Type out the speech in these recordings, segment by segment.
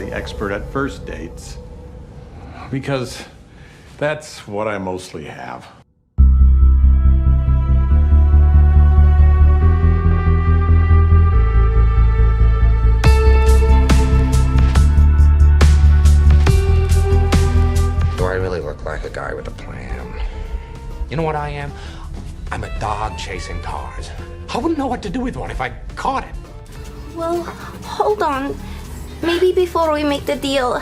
the expert at first dates. Because that's what I mostly have. Do I really look like a guy with a plan? You know what I am? I'm a dog chasing cars. I wouldn't know what to do with one if I caught it. Well, hold on. Maybe before we make the deal,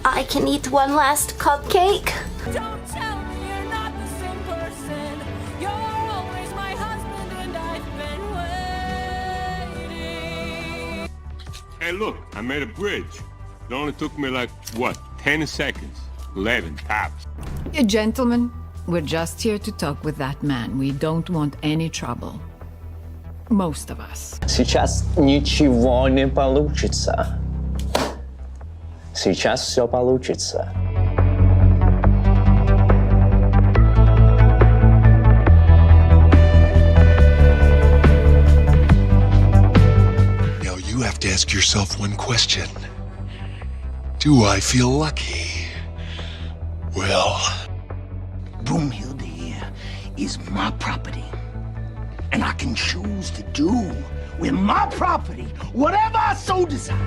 I can eat one last cupcake. Don't tell me you're not the same person. You're always my husband and I've been waiting. Hey, look, I made a bridge. It only took me like, what, 10 seconds? 11 tops. Gentlemen, we're just here to talk with that man. We don't want any trouble. Most of us. Сейчас ничего не получится. Сейчас все получится. Now you have to ask yourself one question. Do I feel lucky? Well, Broomhild here is my property. And I can choose to do with my property whatever I so desire.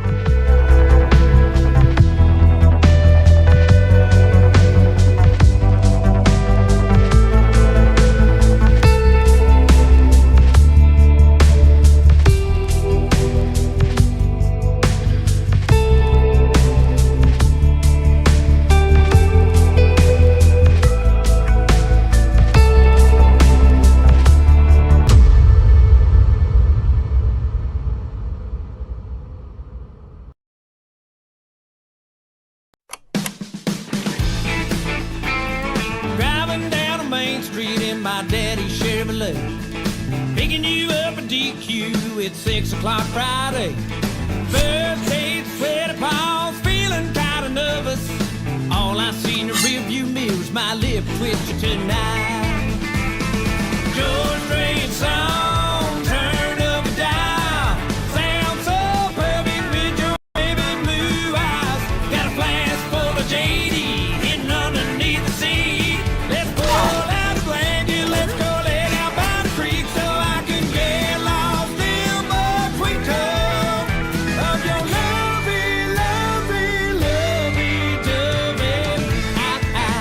Driving down a main street in my daddy's Chevrolet, picking you up a DQ at 6 o'clock Friday. First date, sweaty palms, feeling kinda nervous. All I see in the rearview mirror's my lip twitching tonight. George Strait song, turn up and down. Sounds so perfect with your baby blue eyes. Got a flask full of JD hidden underneath the seat. Let's pull out a blanket, let's go lay down by the creek so I can get lost in the twinkle of your lovey, lovey, lovey-dovey eyes.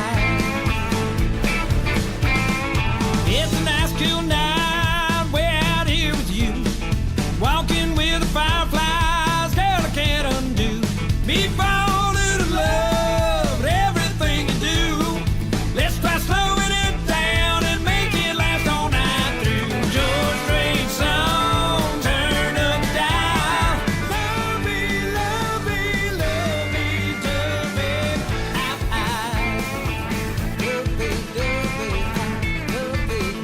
It's a nice cool night, way out here with you. Walking with the fireflies, girl, I can't undo. Me falling in love with everything you do. Let's try slowing it down and make it last all night through. George Strait song, turn up and down. Lovey, lovey, lovey-dovey eyes. Lovey-dovey eyes, lovey-dovey.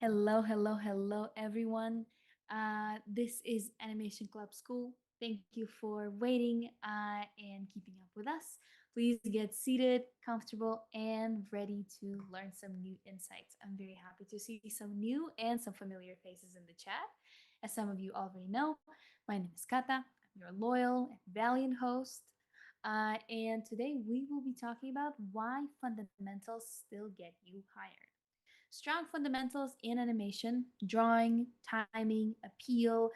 Hello, hello, hello, everyone. This is Animation Club School. Thank you for waiting and keeping up with us. Please get seated, comfortable, and ready to learn some new insights. I'm very happy to see some new and some familiar faces in the chat. As some of you already know, my name is Kata. I'm your loyal and valiant host. And today we will be talking about why fundamentals still get you hired. Strong fundamentals in animation, drawing, timing, appeal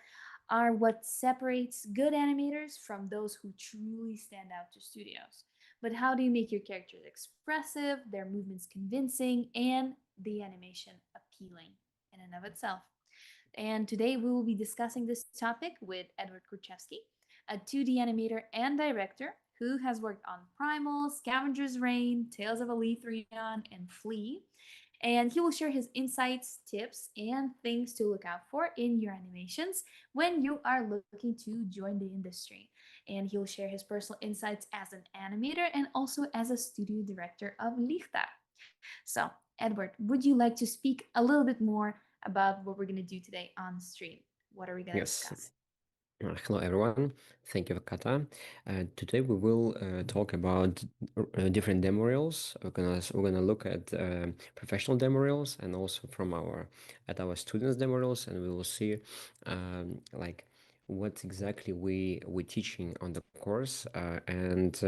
are what separates good animators from those who truly stand out to studios. But how do you make your characters expressive, their movements convincing, and the animation appealing in and of itself? And today we will be discussing this topic with Edward Kurchevsky, a 2D animator and director who has worked on Primal, Scavenger's Reign, Tales of Alethrion, and Flea. And he will share his insights, tips, and things to look out for in your animations when you are looking to join the industry. And he'll share his personal insights as an animator and also as a studio director of Lichta. So, Edward, would you like to speak a little bit more about what we're going to do today on stream? What are we going to discuss? Hello everyone, thank you Kata. Today we will talk about different demo reels. We're gonna look at professional demo reels and also from our students demo reels, and we will see like what exactly we're teaching on the course, and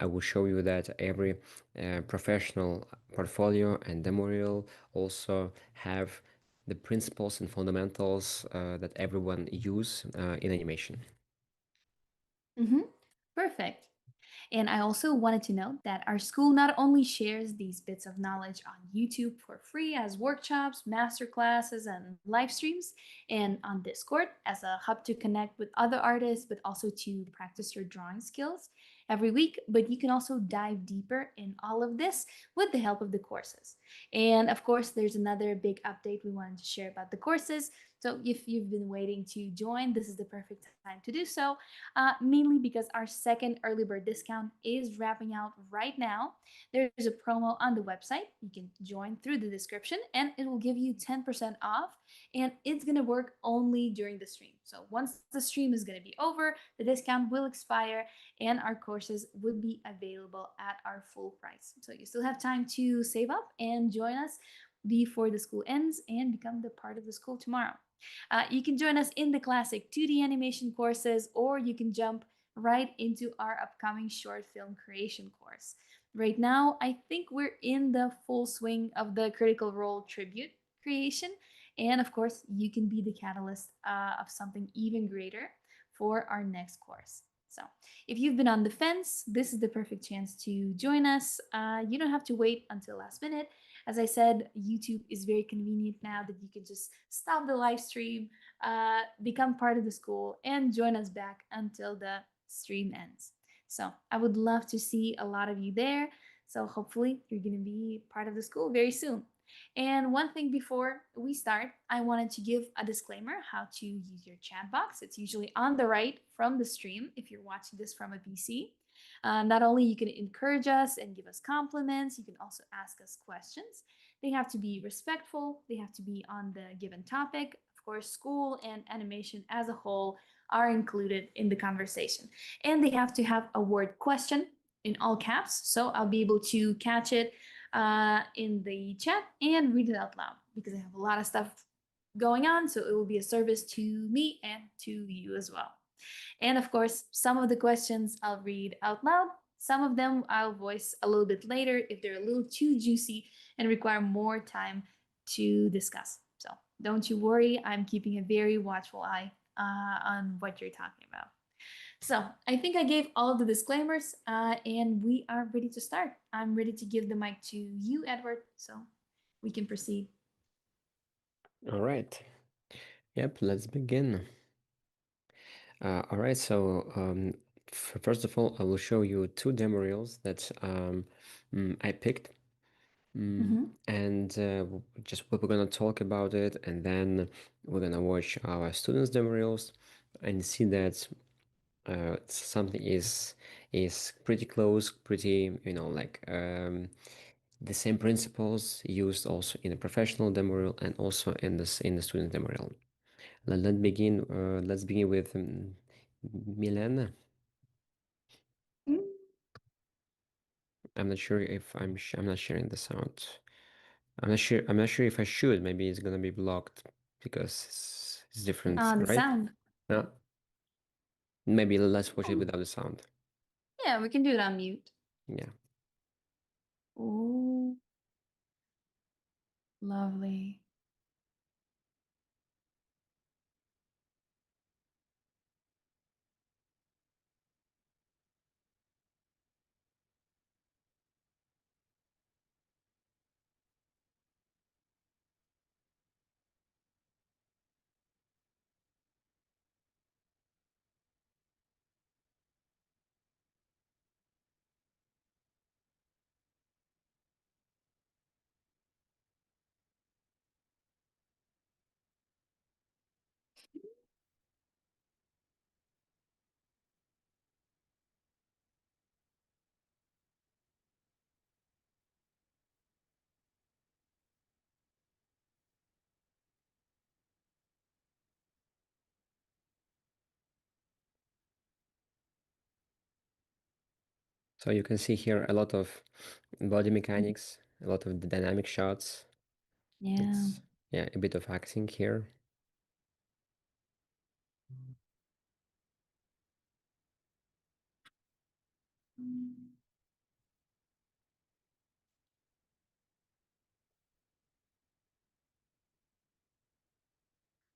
I will show you that every professional portfolio and demo reel also have the principles and fundamentals that everyone use in animation. Mm-hmm. Perfect. And I also wanted to note that our school not only shares these bits of knowledge on YouTube for free as workshops, master classes, and live streams, and on Discord as a hub to connect with other artists, but also to practice your drawing skills every week. But you can also dive deeper in all of this with the help of the courses. And of course, there's another big update we wanted to share about the courses. So if you've been waiting to join, this is the perfect time to do so, mainly because our second early bird discount is wrapping out right now. There's a promo on the website. You can join through the description and it will give you 10% off, and it's going to work only during the stream. So once the stream is going to be over, the discount will expire and our courses would be available at our full price. So you still have time to save up and join us before the school ends and become the part of the school tomorrow. You can join us in the classic 2D animation courses, or you can jump right into our upcoming short film creation course. Right now, I think we're in the full swing of the Critical Role tribute creation. And of course, you can be the catalyst of something even greater for our next course. So, if you've been on the fence, this is the perfect chance to join us. You don't have to wait until last minute. As I said, YouTube is very convenient now that you can just stop the live stream, become part of the school, and join us back until the stream ends. So I would love to see a lot of you there. So hopefully you're going to be part of the school very soon. And one thing before we start, I wanted to give a disclaimer how to use your chat box. It's usually on the right from the stream if you're watching this from a PC. Not only you can encourage us and give us compliments, you can also ask us questions. They have to be respectful, they have to be on the given topic. Of course, school and animation as a whole are included in the conversation. And they have to have a word question in all caps, so I'll be able to catch it in the chat and read it out loud because I have a lot of stuff going on, so it will be a service to me and to you as well. And of course, some of the questions I'll read out loud. Some of them I'll voice a little bit later if they're a little too juicy and require more time to discuss. So don't you worry, I'm keeping a very watchful eye on what you're talking about. So I think I gave all of the disclaimers and we are ready to start. I'm ready to give the mic to you, Edward, so we can proceed. All right. Yep, let's begin. All right, so first of all, I will show you two demo reels that I picked. And just we're gonna talk about it, and then we're gonna watch our students' demo reels and see that something is pretty close, pretty, like the same principles used also in the professional demo reel and also in the student demo reel. Let's begin with Milena. I'm not sure if I'm not sharing the sound. I'm not sure if I should. Maybe it's gonna be blocked because it's different, The right? sound. Yeah. Maybe let's watch it without the sound. Yeah, we can do it on mute. Yeah. Oh, lovely. So you can see here a lot of body mechanics, a lot of the dynamic shots. Yeah. It's, yeah, a bit of acting here.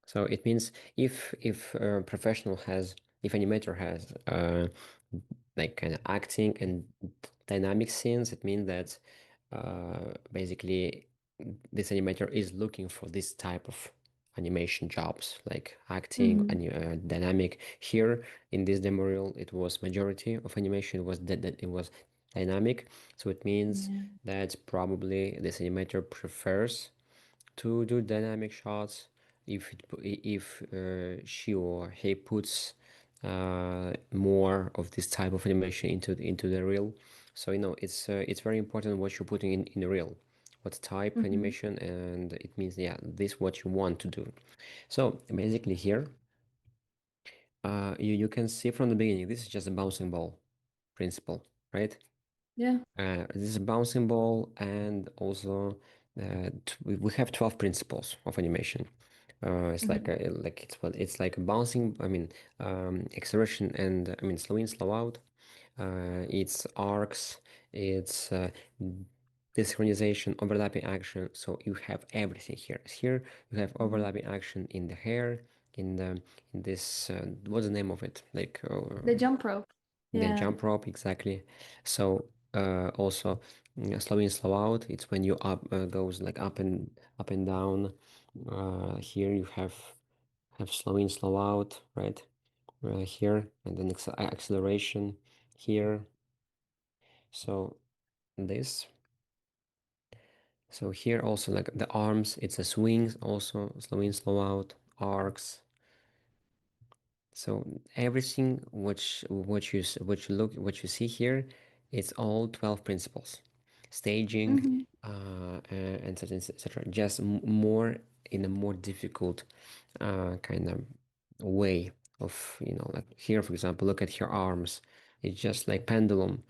So it means if a professional has, if animator has like kind of acting and dynamic scenes, it means that basically this animator is looking for this type of animation jobs like acting Mhm. and dynamic. Here in this demo reel, it was majority of animation was that it was dynamic. So it means Yeah. that probably this animator prefers to do dynamic shots if she or he puts more of this type of animation into the reel. So it's very important what you're putting in the reel, what type Mhm. animation, and it means yeah, this what you want to do. So basically here you can see from the beginning this is just a bouncing ball principle, right? Yeah. This is a bouncing ball, and also we have 12 principles of animation. It's like Mhm. it's like a bouncing. I mean, acceleration and I mean slow in, slow out. It's arcs. It's desynchronization, overlapping action. So you have everything here. Here you have Mhm. overlapping action in the hair, in this. What's the name of it? Like The jump rope. the Yeah. jump rope, exactly. So also slow in, slow out. It's when you up goes like up and down. Here you have slow in, slow out, right? Here and then acceleration here. So this. So here also like the arms, it's a swings also slow in, slow out, arcs. So everything what you see here, it's all 12 principles, staging, Mhm. and etc. etc. Just more in a more difficult kind of way of like here for example, look at your arms. It's just like pendulum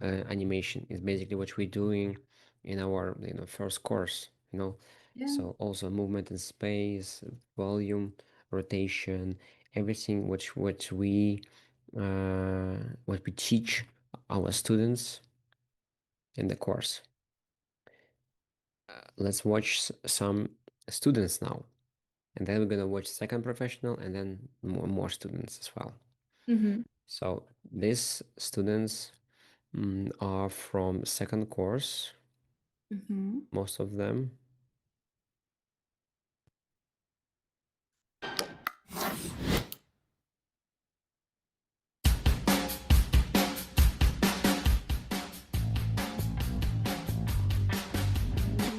animation. Is basically what we're doing in our first course. Yeah. So also movement in space, volume, rotation, everything what we teach our students in the course. Let's watch some students now, and then we're gonna watch second professional, and then more students as well. Mhm. So these students are from second course, Mhm. most of them.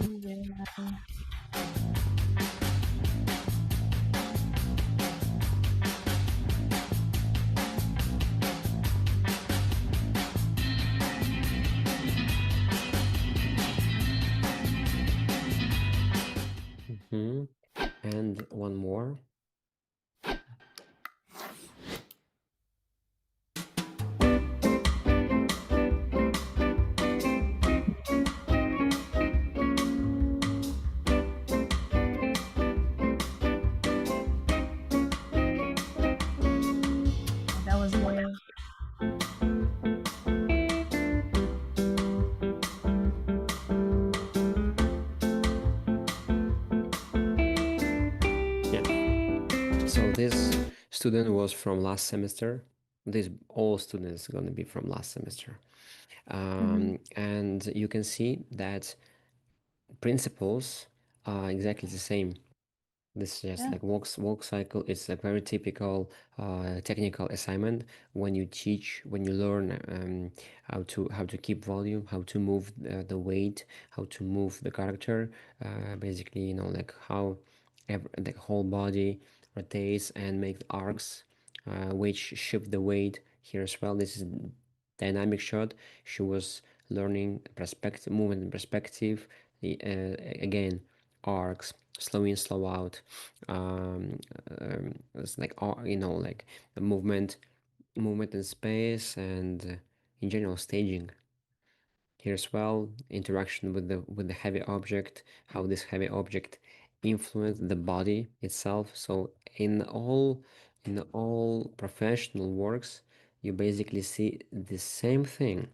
Ooh, very nice. And one more. That was great. Yeah. So this student was from last semester. This all students going to be from last semester. Mhm. And you can see that principles are exactly the same. This is just Yeah. like walk cycle. It's a very typical technical assignment when you teach, when you learn how to keep volume, how to move the weight, how to move the character. Basically, like how the whole body rotates and make arcs, which shift the weight here as well. This is dynamic shot. She was learning perspective, movement and perspective. Again, arcs, slow in, slow out. It's like like the movement in space, and in general staging. Here as well, interaction with the heavy object, how this heavy object influence the body itself. So in all professional works, you basically see the same thing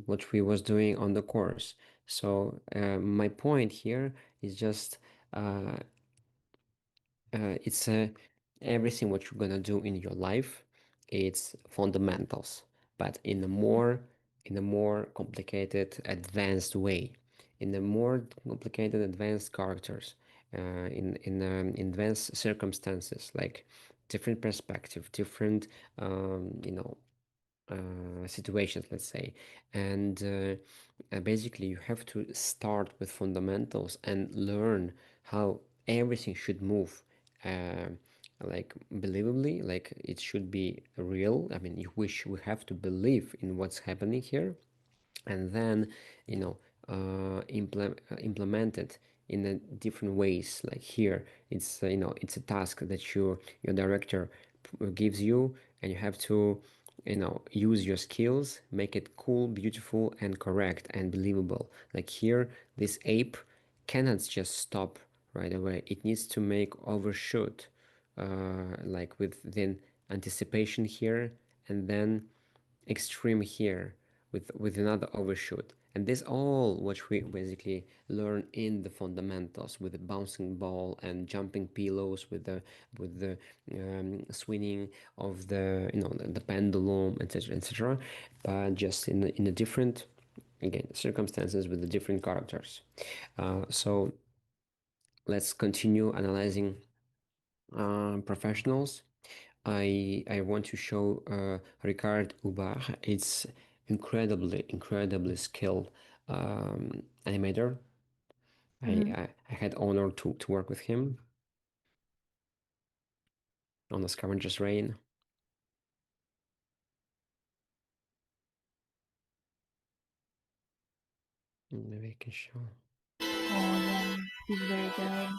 what we was doing on the course. So my point here is just it's everything what you're gonna do in your life, it's fundamentals, but in a more complicated, advanced way, in a more complicated, advanced characters, in advanced circumstances, like different perspective, different situations, let's say. And basically you have to start with fundamentals and learn how everything should move, like believably, like it should be real. I mean, we have to believe in what's happening here, and then implement it in a different ways. Like here, it's it's a task that your director gives you, and you have to use your skills, make it cool, beautiful, and correct and believable. Like here, this ape cannot just stop right away. It needs to make overshoot, like with then anticipation here, and then extreme here with another overshoot. And this all what we basically learn in the fundamentals, with the bouncing ball and jumping pillows, with the swinging of the pendulum, etc., etc., but just in a different, again, circumstances with the different characters. So let's continue analyzing professionals. I want to show Ricard Hubbard. It's incredibly skilled animator. I had honor to work with him on the Scavenger's Reign. Maybe I can show. Oh yeah, he's very good.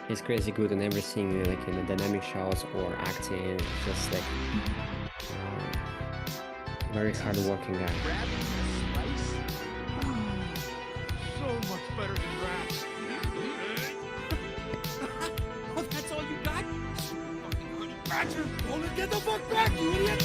He's crazy good in everything, like in the dynamic shots or acting. Just like very hard-working guy. So much better than rats. Oh, that's all you got? Fucking honey badger! Hold it, get the fuck back, you idiot!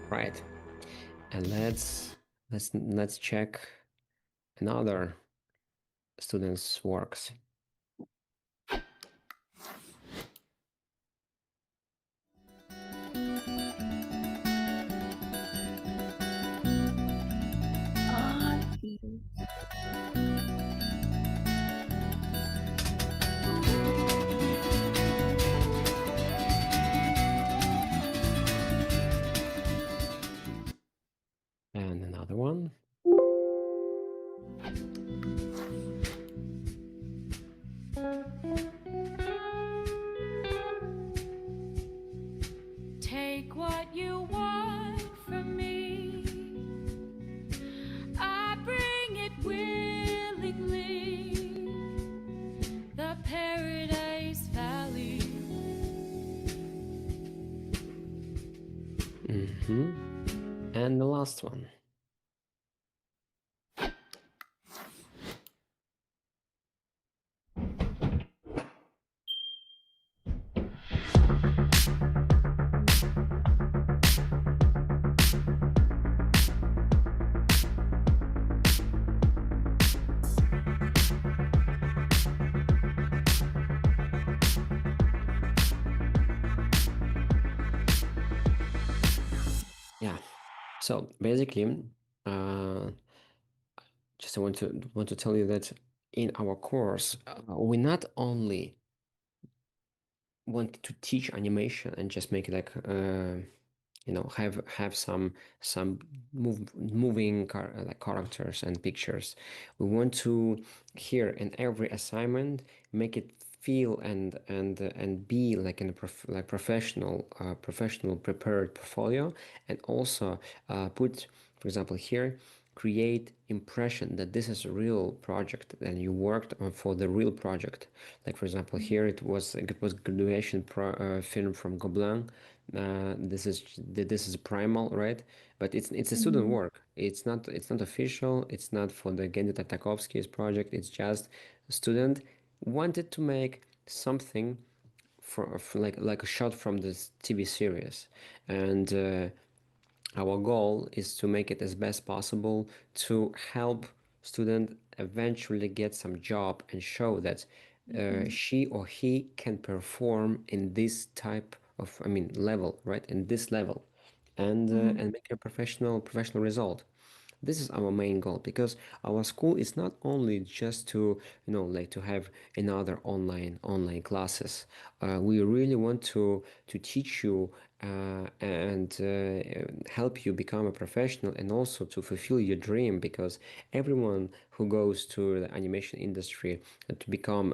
Right. And let's check another student's works. And another one. Take what you want. And the last one. Yeah. So basically, uh, just I want to tell you that in our course, we not only want to teach animation and just make it like have some moving like characters and pictures. We want to here in every assignment make it feel and be like in a like professional prepared portfolio, and also put, for example, here create impression that this is a real project and you worked on for the real project. Like for example, here it was graduation film from Gobelin. This is primal, right? But it's a student Mm-hmm. work. It's not official. It's not for the Gendy Tartakovsky's project. It's just a student wanted to make something for like a shot from this TV series, and our goal is to make it as best possible to help student eventually get some job and show that Mm-hmm. she or he can perform in this type of, I mean, level, right? In this level, Mm-hmm. and make a professional result. This is our main goal, because our school is not only just to, like to have another online classes. We really want to teach you and help you become a professional, and also to fulfill your dream, because everyone who goes to the animation industry to become,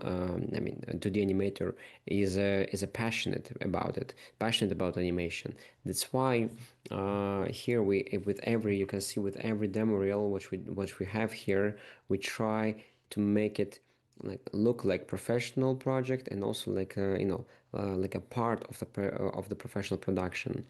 I mean, to the animator is a passionate about animation. That's why here with every, you can see with every demo reel which we have here, we try to make it like look like professional project, and also like like a part of the professional production.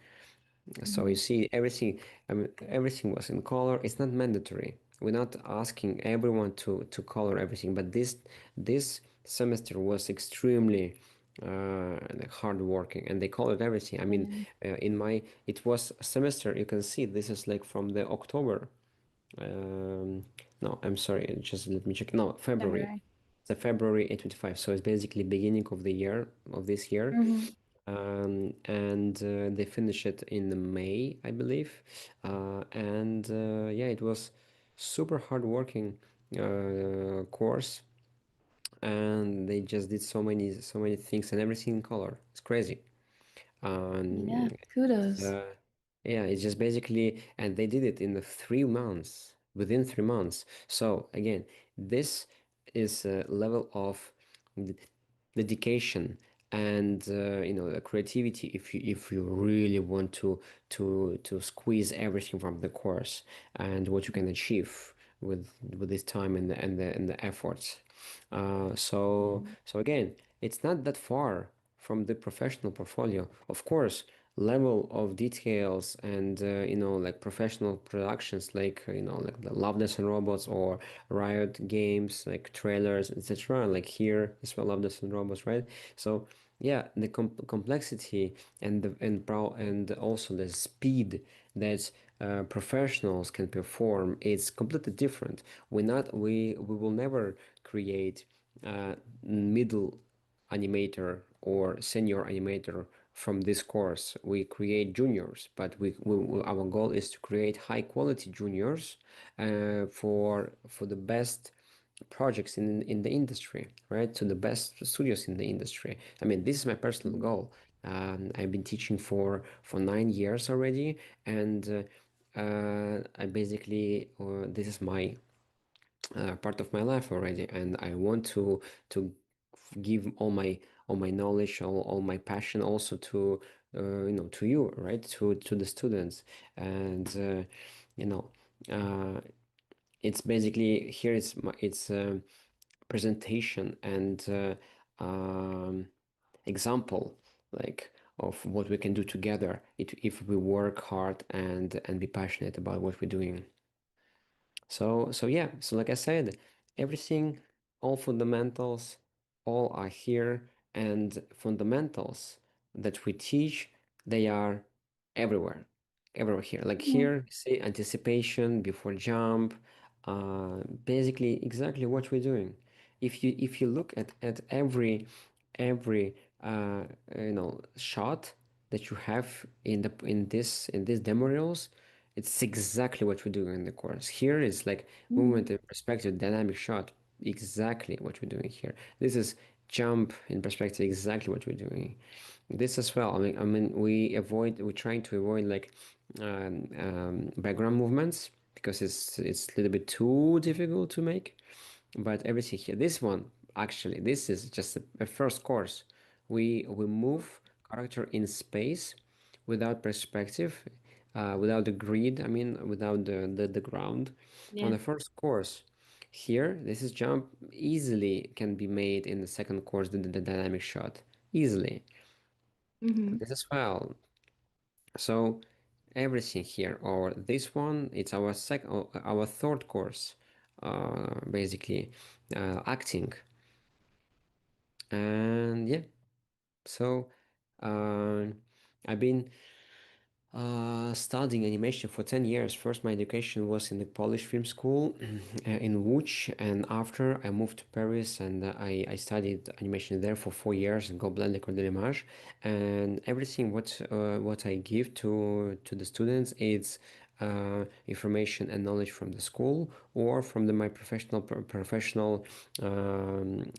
So you Mm-hmm. see everything, I mean, everything was in color. It's not mandatory. We're not asking everyone to color everything, but this semester was extremely like hard working, and they colored everything. I mean, Yeah. in my, it was a semester. You can see this is like from the October. No, I'm sorry. Just let me check. No, February. February. The February 825. So it's basically beginning of the year of this year, Mm-hmm. and they finish it in May, I believe. And yeah, it was super hard working course, and they just did so many things and everything in color. It's crazy. Yeah. Um, Kudos. uh, yeah, it's just basically, and they did it in the 3 months, within 3 months. So again, this is a level of d- dedication and the creativity, if you really want to squeeze everything from the course and what you can achieve with this time and the efforts. So again, it's not that far from the professional portfolio. Of course, level of details and like professional productions, like like the Love, Death and Robots or Riot Games, like trailers, etc. Like here as well, Love, Death and Robots, right? So yeah, the complexity and also the speed that professionals can perform is completely different. We will never create middle animator or senior animator from this course. We create juniors, but our goal is to create high quality juniors for the best projects in the industry, right? To the best studios in the industry. I mean, this is my personal goal. I've been teaching for 9 years already, and I basically this is my part of my life already, and I want to give all my knowledge, all my passion also to to you, right? To the students, and you know uh, it's basically here it's presentation and example like of what we can do together if we work hard and be passionate about what we're doing. So yeah, so like I said, everything, all fundamentals, all are here, and fundamentals that we teach, they are everywhere, everywhere here. Like here, see anticipation before jump, basically exactly what we're doing. If you look at every shot that you have in this demo reels, it's exactly what we're doing in the course. Here is like movement in perspective, dynamic shot, exactly what we're doing here. This is jump in perspective, exactly what we're doing. This as well. I mean, we're trying to avoid like background movements because it's a little bit too difficult to make. But everything here, this one actually, this is just a first course. We move character in space without perspective, without the grid, I mean, without the ground. On Yeah. the first course, here, this is jump easily can be made in the second course, the dynamic shot, easily. This as well. So everything here, or this one, it's our third course, basically, acting. And yeah, so I've been studying animation for 10 years. First, my education was in the Polish film school in Łódź, and after I moved to Paris and I studied animation there for 4 years in Gobelin École de l'Image. And everything what I give to the students is information and knowledge from the school or from my professional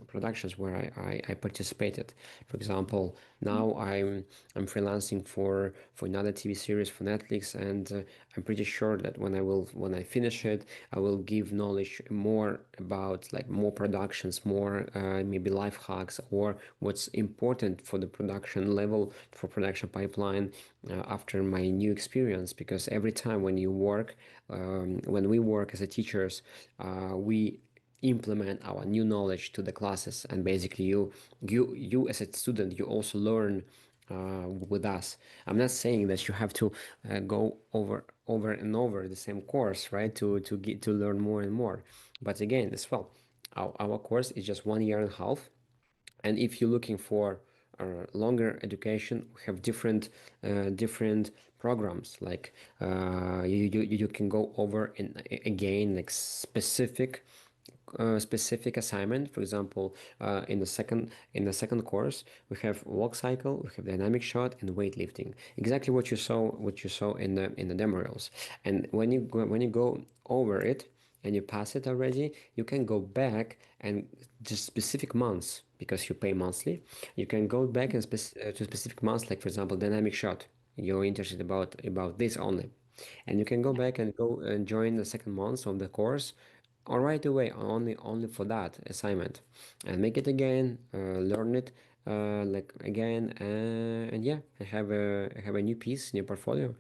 productions where I participated. For example, now I'm freelancing for another TV series for Netflix, and I'm pretty sure that when I finish it, I will give knowledge more about like more productions, more maybe life hacks or what's important for the production level, for production pipeline after my new experience. Because every time when you work, when we work as a teachers, we implement our new knowledge to the classes, and basically you as a student, you also learn with us. I'm not saying that you have to go over and over the same course, right, to get to learn more and more. But again, as well, our course is just 1 year and a half, and if you're looking for longer education, we have different programs. Like you can go over in again like specific assignment. For example, in the second course, we have walk cycle, we have dynamic shot, and weightlifting. Exactly what you saw in the demo reels. And when you go over it and you pass it already, you can go back and just specific months, because you pay monthly. You can go back and to specific months, like for example, dynamic shot. You're interested about this only, and you can go back and go and join the second month of the course, or right away only for that assignment, and make it again, learn it like again, and yeah, I have a new piece, new portfolio.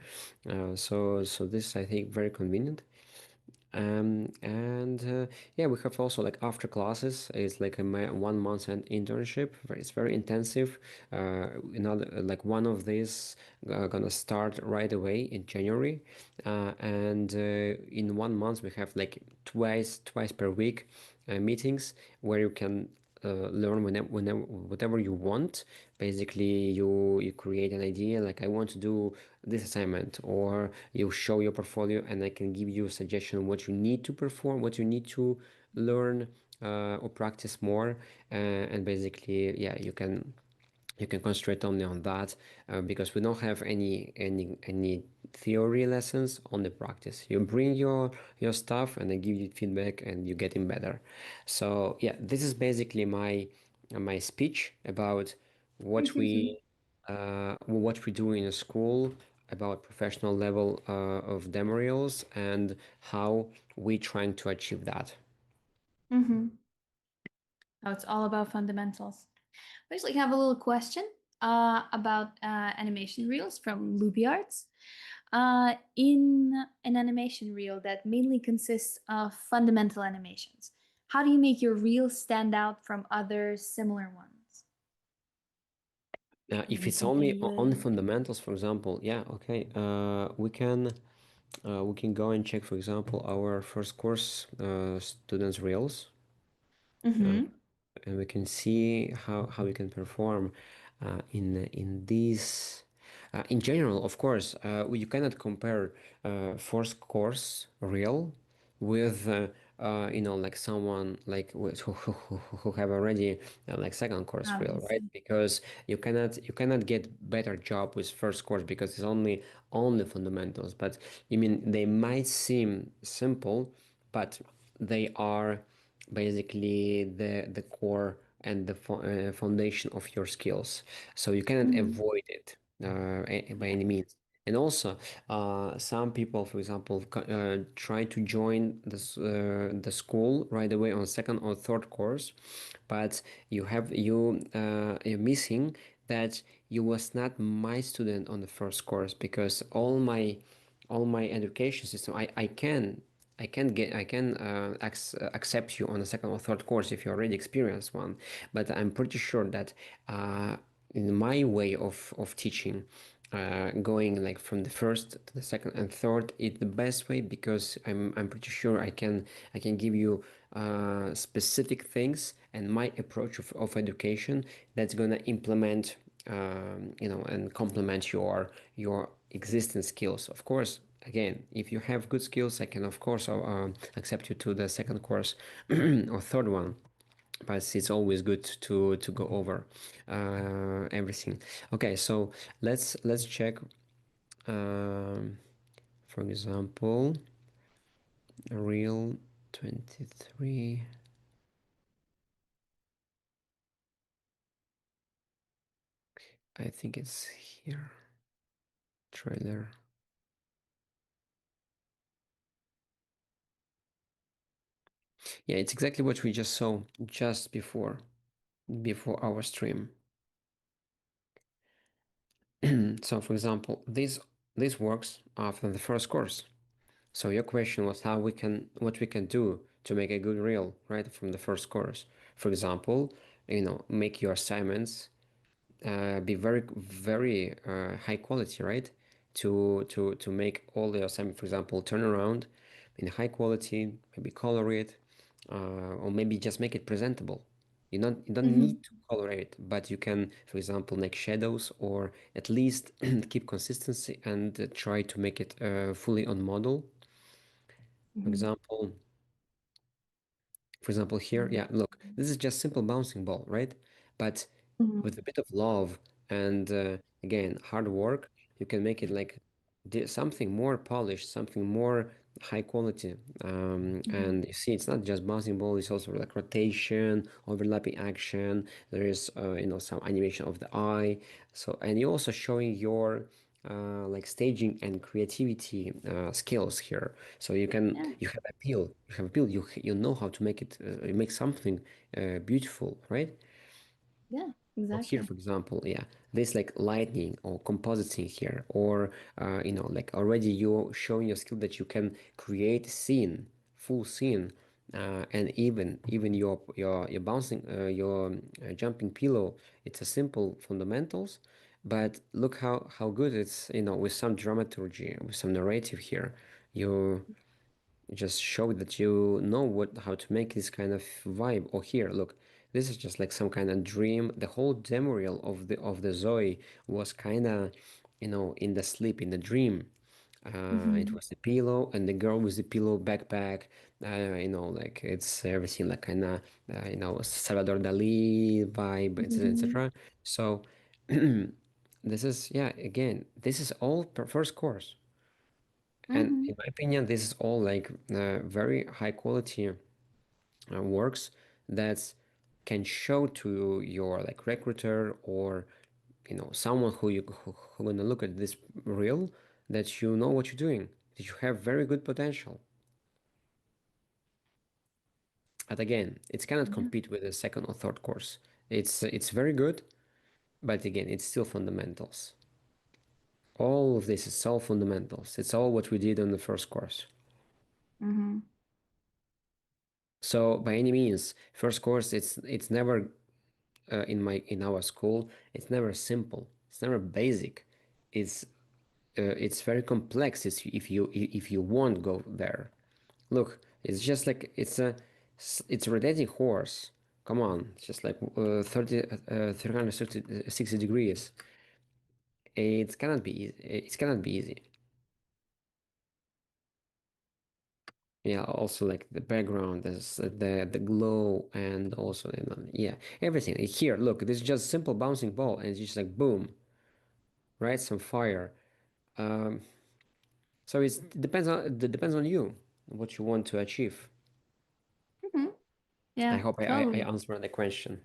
So this I think very convenient. And yeah, we have also like after classes. It's like a 1 month and internship. It's very intensive. Another like one of these gonna start right away in January, and in 1 month we have like twice per week meetings where you can learn whenever whatever you want. Basically, you create an idea like I want to do this assignment, or you show your portfolio, and I can give you a suggestion what you need to perform, what you need to learn or practice more, and basically, yeah, you can concentrate only on that, because we don't have any theory lessons, on the practice. You bring your stuff, and I give you feedback, and you're getting better. So yeah, this is basically my speech about what we do in a school, about professional level of demo reels, and how we trying to achieve that. Oh, it's all about fundamentals. We actually have a little question about animation reels from Loopy Arts. In an animation reel that mainly consists of fundamental animations, how do you make your reel stand out from other similar ones? If Maybe it's something only good. fundamentals, for example, yeah, okay. We can go and check, for example, our first course students' reels. Mm-hmm. And we can see how we can perform in these in general. Of course, you cannot compare first course real with like someone like who have already like second course real, right? Obviously. Because you cannot get better job with first course because it's only fundamentals. But you mean they might seem simple, but they are basically the core and the foundation of your skills. So you cannot Mm-hmm. avoid it by any means. And also, some people, for example, try to join the school right away on second or third course, but you're missing that you was not my student on the first course because all my education system I can accept you on the second or third course if you already experienced one, but I'm pretty sure that in my way of teaching, going like from the first to the second and third is the best way because I'm pretty sure I can give you specific things and my approach of education that's gonna implement and complement your existing skills. Of course, again, if you have good skills, I can of course accept you to the second course or third one, but it's always good to go over everything. Okay, so let's check. um, for example, real 23. I think it's here. Trailer. Yeah, it's exactly what we just saw just before our stream. So for example, this works after the first course. So your question was what we can do to make a good reel, right, from the first course. For example, make your assignments be very very high quality, right? To make all the assignment, for example, turn around in high quality, maybe color it, or maybe just make it presentable. You don't Mm-hmm. need to color it, but you can, for example, make shadows or at least keep consistency and try to make it fully on model. For Mm-hmm. example, here, yeah, look, this is just simple bouncing ball, right? But Mm-hmm. with a bit of love and again, hard work, you can make it like something more polished, something more high quality. Mm-hmm. And you see, it's not just bouncing ball, it's also like rotation, overlapping action. There is, some animation of the eye. So, and you're also showing your like staging and creativity skills here. So Yeah. you have appeal, you know how to make it make something beautiful, right? Yeah. Or here, Exactly. for example, yeah, this like lighting or compositing here, or like already you're showing your skill that you can create scene, full scene, and even your bouncing, your jumping pillow. It's a simple fundamentals, but look how good it's with some dramaturgy, with some narrative here. You just show that you know how to make this kind of vibe. Or here, look, this is just like some kind of dream. The whole demo reel of the Zoe was kind of in the sleep, in the dream. It Mm-hmm. was the pillow and the girl with the pillow backpack. Like it's everything like kind of Salvador Dali vibe, etc., Mm-hmm. etc. So this is, yeah, again, this is all per first course. And Mm-hmm. in my opinion, this is all like very high quality works that can show to your like recruiter or someone who gonna look at this reel that you know what you're doing, that you have very good potential. But again, it cannot Yeah. compete with the second or third course. It's very good, but again, it's still fundamentals. All of this is all fundamentals. It's all what we did on the first course. Mm-hmm. So by any means, first course, it's never in our school, it's never simple. It's never basic. It's it's very complex. It's if you won't go there. Look, it's just like it's a rotating horse. Come on, it's just like 360 degrees. It cannot be easy. It cannot be easy. Yeah, also like the background, there's the glow, and also yeah, everything. Here, look, this is just simple bouncing ball, and it's just like boom, right? Some fire. Um, so it depends on you, what you want to achieve. Hmm. I Yeah, hope I totally. answered the question.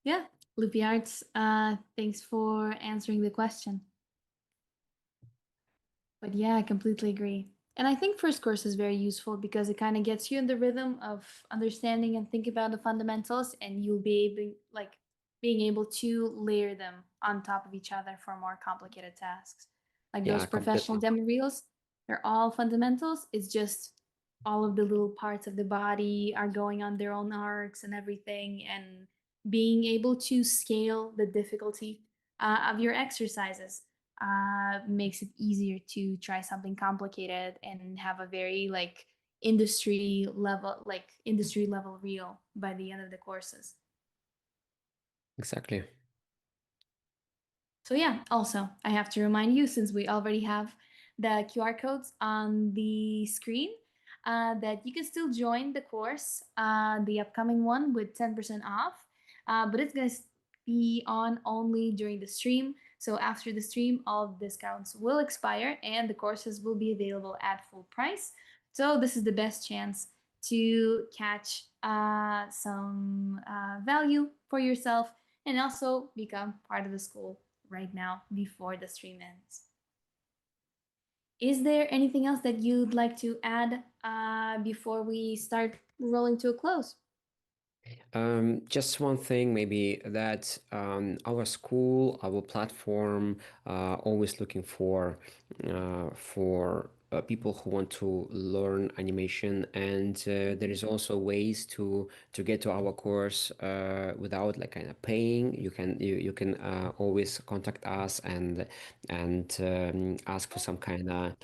Yeah, Loopy Arts, thanks for answering the question. But yeah, I completely agree. And I think first course is very useful because it kind of gets you in the rhythm of understanding and think about the fundamentals, and you'll be able, like, being able to layer them on top of each other for more complicated tasks. Like those Yeah, professional completely. demo reels, they're all fundamentals. It's just all of the little parts of the body are going on their own arcs and everything, and being able to scale the difficulty of your exercises makes it easier to try something complicated and have a very like industry level reel by the end of the courses. Exactly. So yeah, also I have to remind you, since we already have the QR codes on the screen, that you can still join the course, the upcoming one, with 10% off. But it's gonna be on only during the stream. So after the stream, all discounts will expire and the courses will be available at full price. So this is the best chance to catch some value for yourself and also become part of the school right now before the stream ends. Is there anything else that you'd like to add before we start rolling to a close? Just one thing, maybe that our school, our platform, always looking for people who want to learn animation, and there is also ways to get to our course without like kind of paying. You can always contact us and ask for some kind of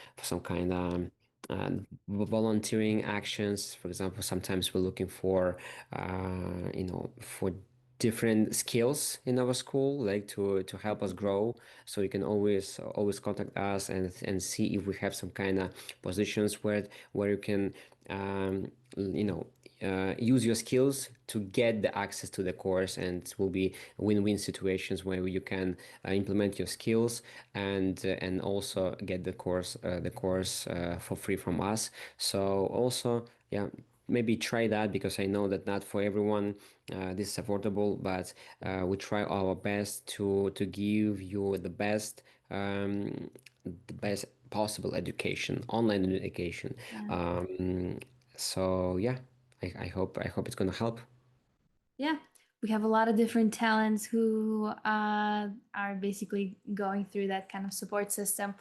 volunteering actions. For example, sometimes we're looking for for different skills in our school, like to help us grow. So you can always contact us and see if we have some kind of positions where you can use your skills to get the access to the course, and it will be win-win situations where you can implement your skills and also get the course for free from us. So also, yeah, maybe try that, because I know that not for everyone this is affordable, but we try our best to give you the best possible education, online education. Yeah. So yeah, I hope it's gonna help. Yeah, we have a lot of different talents who are basically going through that kind of support system.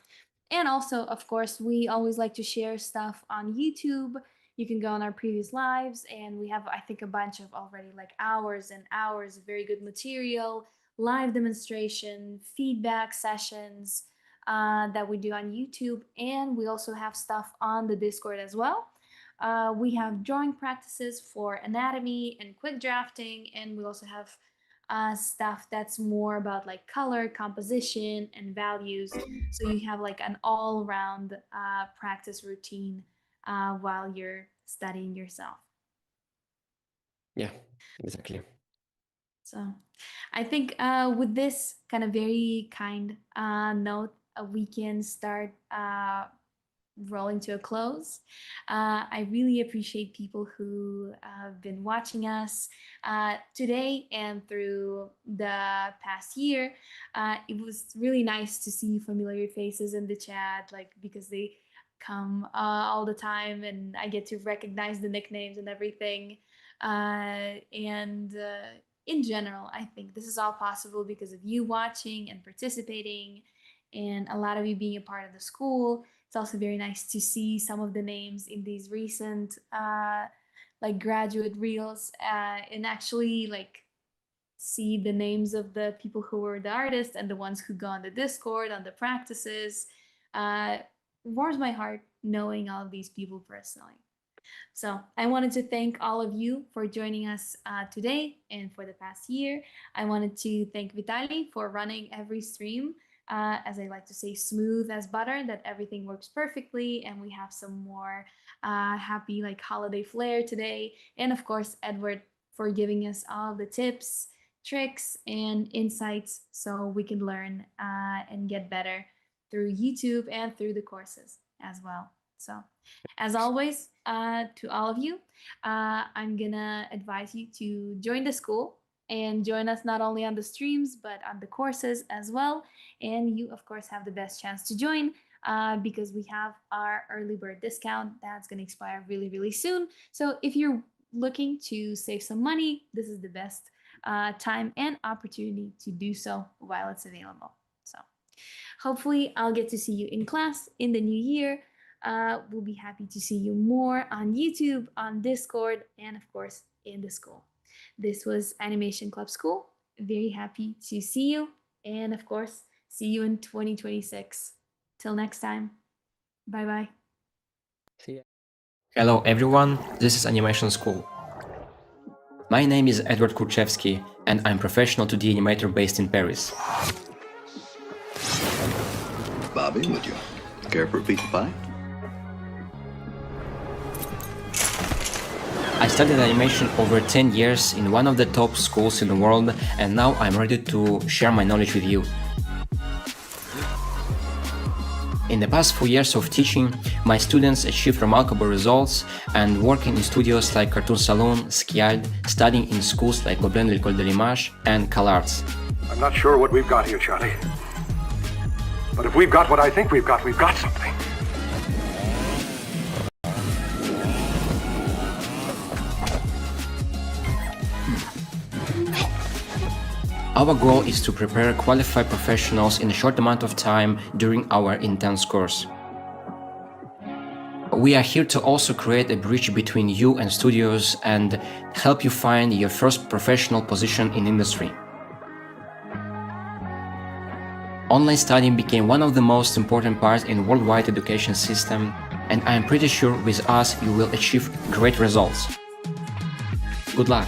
And also, of course, we always like to share stuff on YouTube. You can go on our previous lives, and we have, I think, a bunch of already like hours and hours of very good material, live demonstration, feedback sessions that we do on YouTube. And we also have stuff on the Discord as well. We have drawing practices for anatomy and quick drafting, and we also have stuff that's more about like color, composition, and values. So you have like an all-round practice routine while you're studying yourself. Yeah, exactly. So I think with this kind of very kind note, we can start rolling to a close. I really appreciate people who have been watching us today and through the past year. It was really nice to see familiar faces in the chat, like because they come all the time and I get to recognize the nicknames and everything. And in general, I think this is all possible because of you watching and participating, and a lot of you being a part of the school. It's also very nice to see some of the names in these recent like graduate reels and actually like see the names of the people who were the artists and the ones who go on the Discord, on the practices. Warms my heart knowing all of these people personally. So I wanted to thank all of you for joining us today and for the past year. I wanted to thank Vitali for running every stream. As I like to say, smooth as butter, that everything works perfectly and we have some more happy like holiday flair today. And of course, Edward for giving us all the tips, tricks, and insights so we can learn and get better through YouTube and through the courses as well. So as always, to all of you, I'm gonna advise you to join the school and join us not only on the streams, but on the courses as well. And you, of course, have the best chance to join because we have our early bird discount that's gonna expire really, really soon. So if you're looking to save some money, this is the best time and opportunity to do so while it's available. So hopefully I'll get to see you in class in the new year. We'll be happy to see you more on YouTube, on Discord, and of course in the school. This was Animation Club School. Very happy to see you, and of course, see you in 2026. Till next time, bye bye. See ya. Hello everyone, this is Animation School. My name is Edward Kurchevsky, and I'm professional 2D animator based in Paris. Bobby, would you care for a piece of pie? I studied animation over 10 years in one of the top schools in the world, and now I'm ready to share my knowledge with you. In the past 4 years of teaching, my students achieved remarkable results and working in studios like Cartoon Saloon, Skiald, studying in schools like Gobelin l'École de l'Image and CalArts. I'm not sure what we've got here, Charlie. But if we've got what I think we've got something. Our goal is to prepare qualified professionals in a short amount of time during our intense course. We are here to also create a bridge between you and studios and help you find your first professional position in industry. Online studying became one of the most important parts in worldwide education system, and I am pretty sure with us you will achieve great results. Good luck!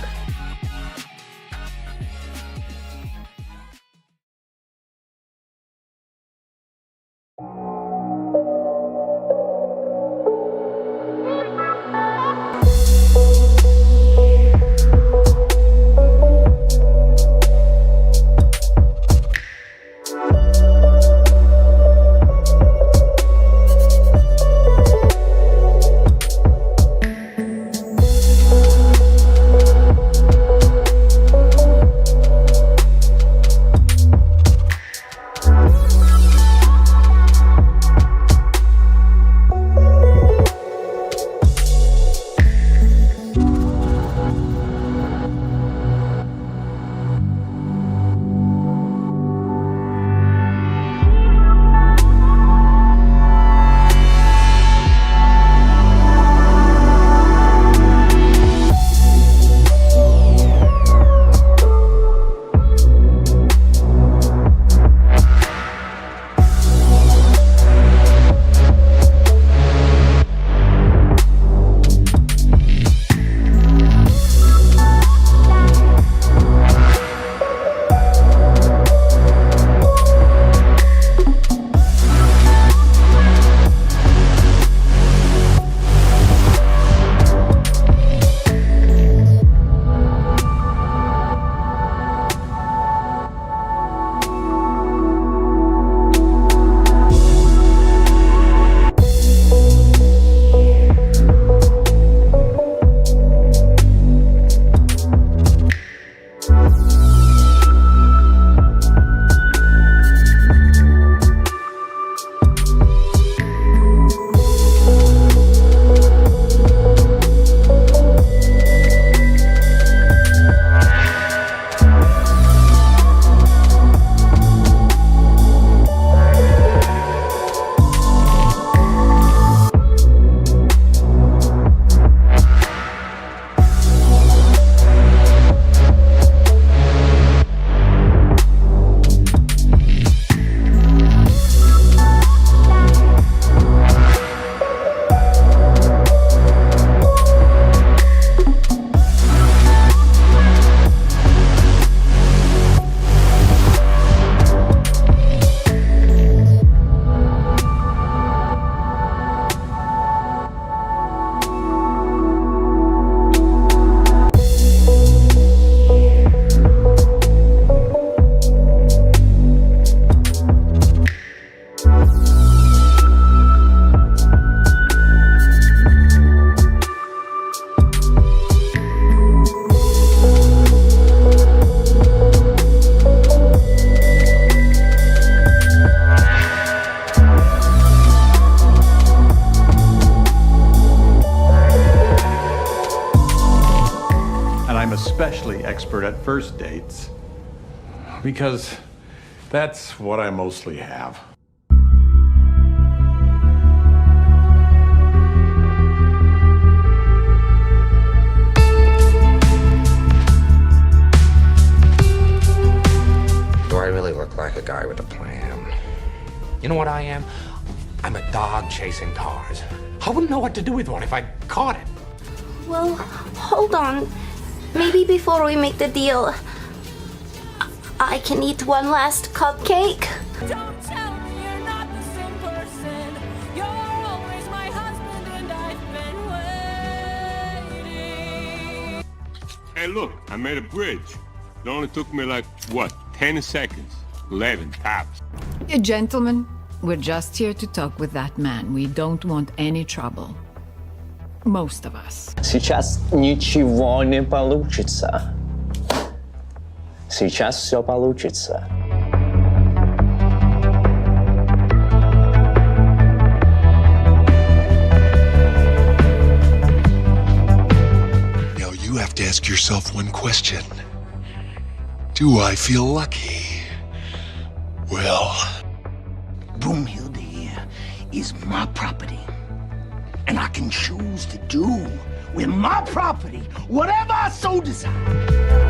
expert at first dates. Because that's what I mostly have. Do I really look like a guy with a plan? You know what I am? I'm a dog chasing cars. I wouldn't know what to do with one if I caught it. Well, hold on. Maybe before we make the deal, I can eat one last cupcake. Don't tell me you're not the same person. You're always my husband and I've been waiting. Hey, look, I made a bridge. It only took me like, what, 10 seconds? 11 tops. Gentlemen, we're just here to talk with that man. We don't want any trouble. Most of us. Сейчас ничего не получится. Сейчас все получится. Now you have to ask yourself one question. Do I feel lucky? Well, Broomhild here is my property. And I can choose to do with my property whatever I so desire.